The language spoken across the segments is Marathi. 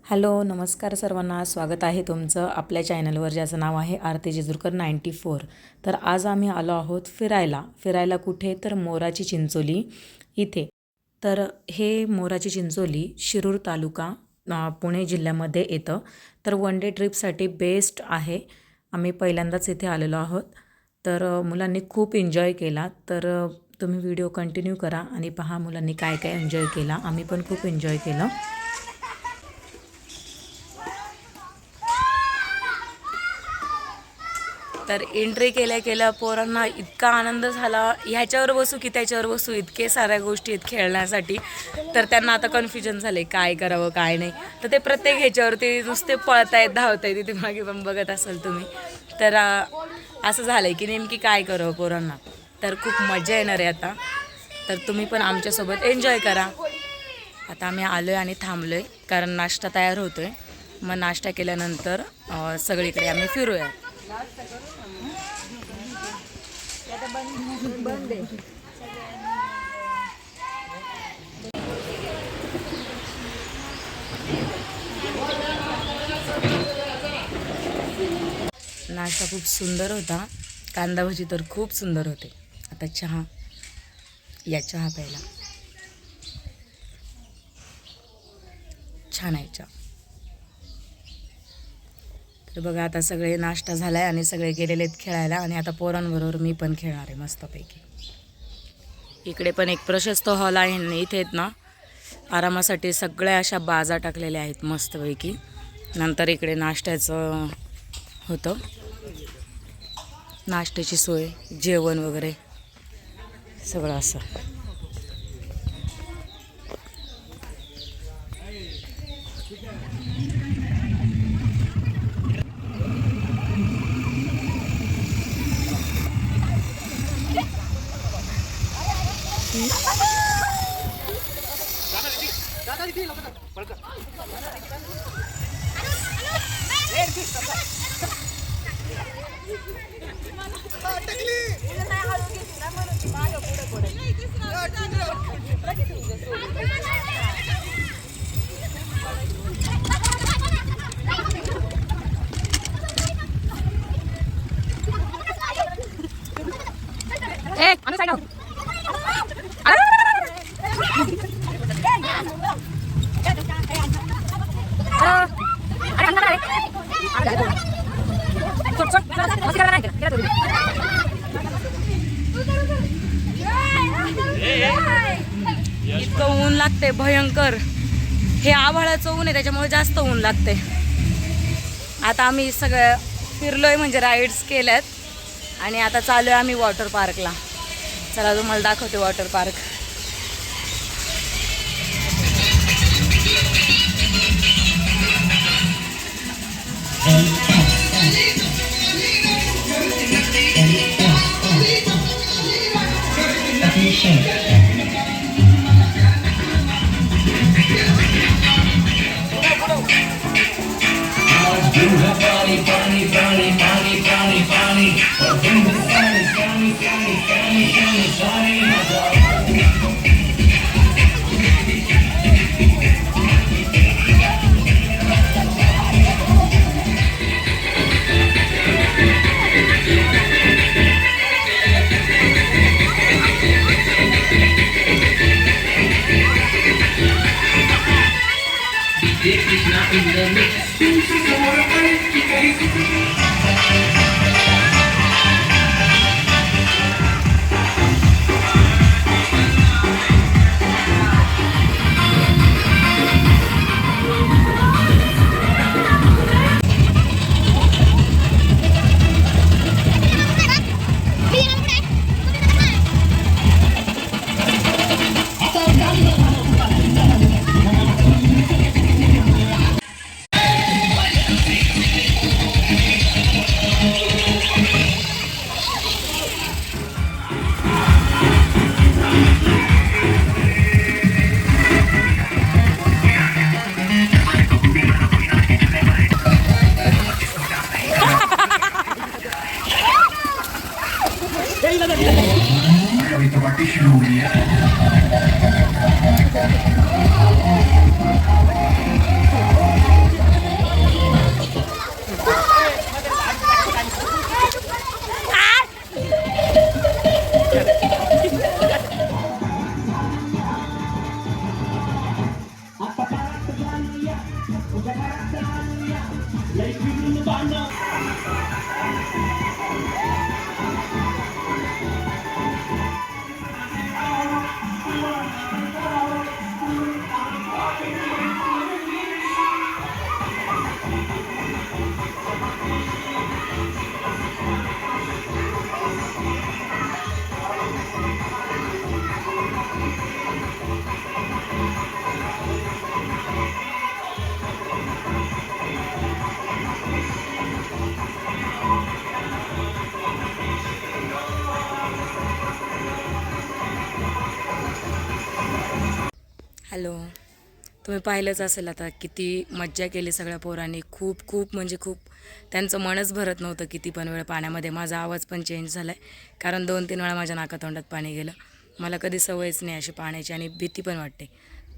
हॅलो नमस्कार सर्वांना, स्वागत आहे तुमचं आपल्या चॅनलवर ज्याचं नाव आहे आरती जेजुरकर 94। तर आज आम्ही आलो आहोत फिरायला कुठे तर मोराची चिंचोली इथे। तर हे मोराची चिंचोली शिरूर तालुका पुणे जिल्ह्यामध्ये येतं। तर वन डे ट्रिपसाठी बेस्ट आहे। आम्ही पहिल्यांदाच इथे आलेलो आहोत। तर मुलांनी खूप एन्जॉय केला। तर तुम्ही व्हिडिओ कंटिन्यू करा आणि पहा मुलांनी काय काय एन्जॉय केला। आम्ही पण खूप एन्जॉय केलं। तर एंट्री केल्या पोरांना इतका आनंद झाला, ह्याच्यावर बसू की त्याच्यावर बसू, इतके साऱ्या गोष्टी आहेत खेळण्यासाठी। तर त्यांना आता कन्फ्युजन झाले काय करावं काय नाही। तर ते प्रत्येक ह्याच्यावरती नुसते पळतायत धावतायत, तिथे मागे पण बघत असाल तुम्ही। तर असं झालंय की नेमकी काय करावं पोरांना। तर खूप मजा येणार आहे आता। तर तुम्ही पण आमच्यासोबत एन्जॉय करा। आता आम्ही आलोय आणि थांबलोय कारण नाश्ता तयार होतोय। मग नाश्ता केल्यानंतर सगळीकडे आम्ही फिरूया। नाश्ता खूप सुंदर होता। कांदा भजी तर खूप सुंदर होते। आता चहा प्यायला छान आहे चहा। तर बघा आता सगळे नाश्ता झालाय आणि सगळे गेलेले आहेत खेळायला आणि आता पोरांबरोबर मी पण खेळणार आहे मस्तपैकी। इकडे पण एक प्रशस्त हॉल आहे आणि इथे आहेत ना आरामासाठी सगळ्या अशा बाजा टाकलेल्या आहेत मस्तपैकी। नंतर इकडे नाश्त्याचं होतं, नाश्त्याची सोय, जेवण वगैरे सगळं असं। इतकं ऊन लागते भयंकर। हे आभाळाचं ऊन आहे त्याच्यामुळे जास्त ऊन लागते। आता आम्ही सगळं फिरलोय म्हणजे राईड्स केल्यात आणि आता चालू आहे आम्ही वॉटर पार्कला। चला तुम्हाला दाखवते वॉटर पार्क। हॅलो, तुम्ही पाहिलंच असेल आता किती मज्जा केली सगळ्या पोरांनी. खूप खूप म्हणजे खूप. त्यांचं मनच भरत नव्हतं किती पण वेळ पाण्यामध्ये. माझा आवाज पण चेंज झाला आहे कारण 2-3 वेळा माझ्या नाकातोंडात पाणी गेलं. मला कधी सवयच नाही अशी पाण्याची आणि भीती पण वाटते.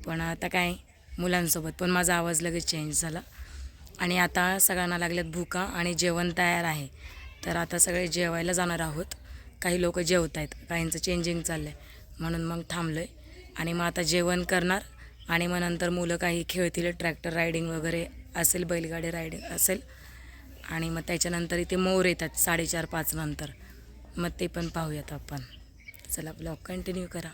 पण आता काय मुलांसोबत पण माझा आवाज लगेच चेंज झाला. आणि आता सगळ्यांना लागल्यात भुका आणि जेवण तयार आहे. तर आता सगळे जेवायला जाणार आहोत. काही लोक जेवत आहेत, काहींचं चेंजिंग चाललं आहे, म्हणून मग थांबलो आहे. आणि मग आता जेवण करणार आणि मग नंतर मुलं काही खेळतील, ट्रॅक्टर रायडिंग वगैरे असेल, बैलगाडी रायडिंग असेल. आणि मग त्याच्यानंतर इथे मोर येतात 4:30-5 नंतर, मग ते पण पाहूयात आपण. चला ब्लॉग कंटिन्यू करा.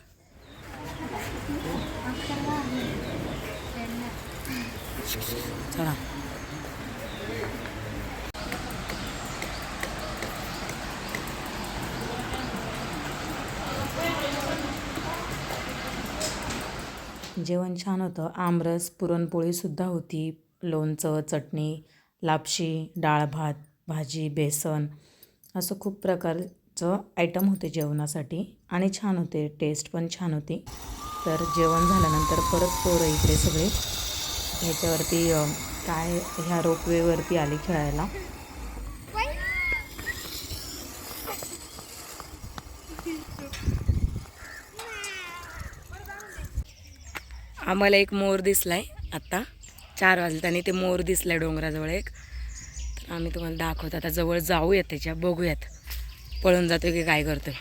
चला. जेवण छान होतं. आमरस, पुरणपोळीसुद्धा होती, लोणचं, चटणी, लापशी, डाळ भात, भाजी, बेसन असं खूप प्रकारचं आयटम होते जेवणासाठी आणि छान होते, टेस्ट पण छान होती. तर जेवण झाल्यानंतर परत पोरं इकडे सगळे ह्याच्यावरती काय ह्या रोपवेवरती आली खेळायला. आम्हाला एक मोर दिसलाय आत्ता 4 वाजले आणि ते मोर दिसलाय डोंगराजवळ एक. तर आम्ही तुम्हाला दाखवतो. आता जवळ जाऊयात, त्याच्या बघूयात पळून जातोय की काय करतोय.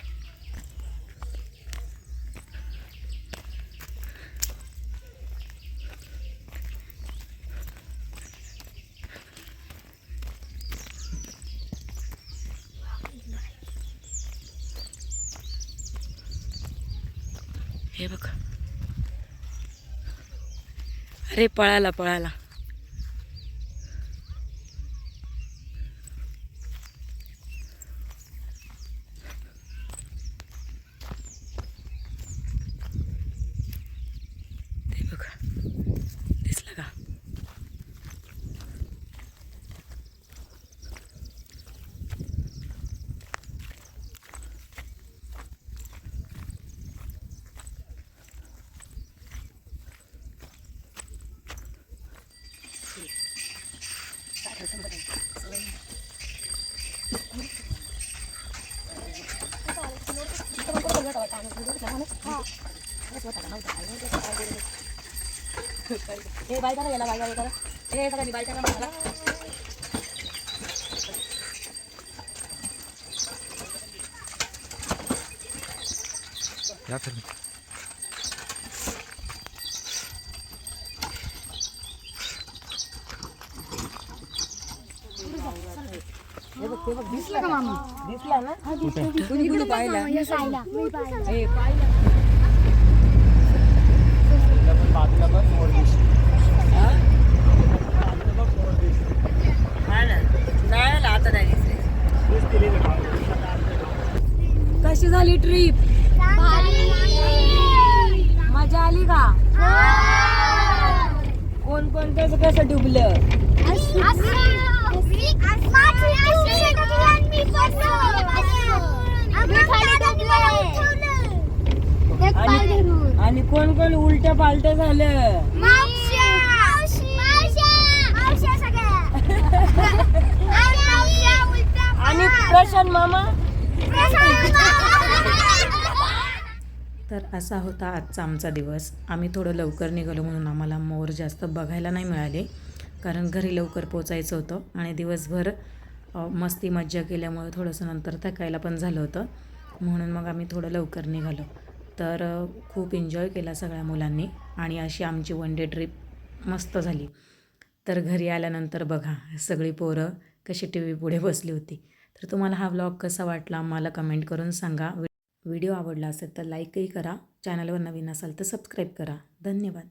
हे बघ, अरे पळाला पळाला. ते बघ, दिसलं का? दिसला का मामा? दिसला ना? कुणी पाहिला? कशी झाली ट्रिप? मजा आली का? कोण कोण कसं डुबलं? आणि कोण कोण उलट्या पालट्या झालं? आणि प्रशांत मामा. तर असा होता आजचा आमचा दिवस. आम्ही थोडं लवकर निघालो म्हणून आम्हाला मोर जास्त बघायला नाही मिळाले, कारण घरी लवकर पोचायचं होतं आणि दिवसभर मस्ती मज्जा केल्यामुळे थोडंसं नंतर थकायला पण झालं होतं, म्हणून मग आम्ही थोडं लवकर निघालो. तर खूप एन्जॉय केला सगळ्या मुलांनी आणि अशी आमची वन डे ट्रिप मस्त झाली. तर घरी आल्यानंतर बघा सगळी पोरं कशी टी व्ही पुढे बसली होती. तर तुम्हाला हा व्लॉग कसा वाटला मला कमेंट करून सांगा. व्हिडिओ आवडला असेल तर लाईकही करा. चॅनलवर नवीन असाल तर सबस्क्राईब करा. धन्यवाद.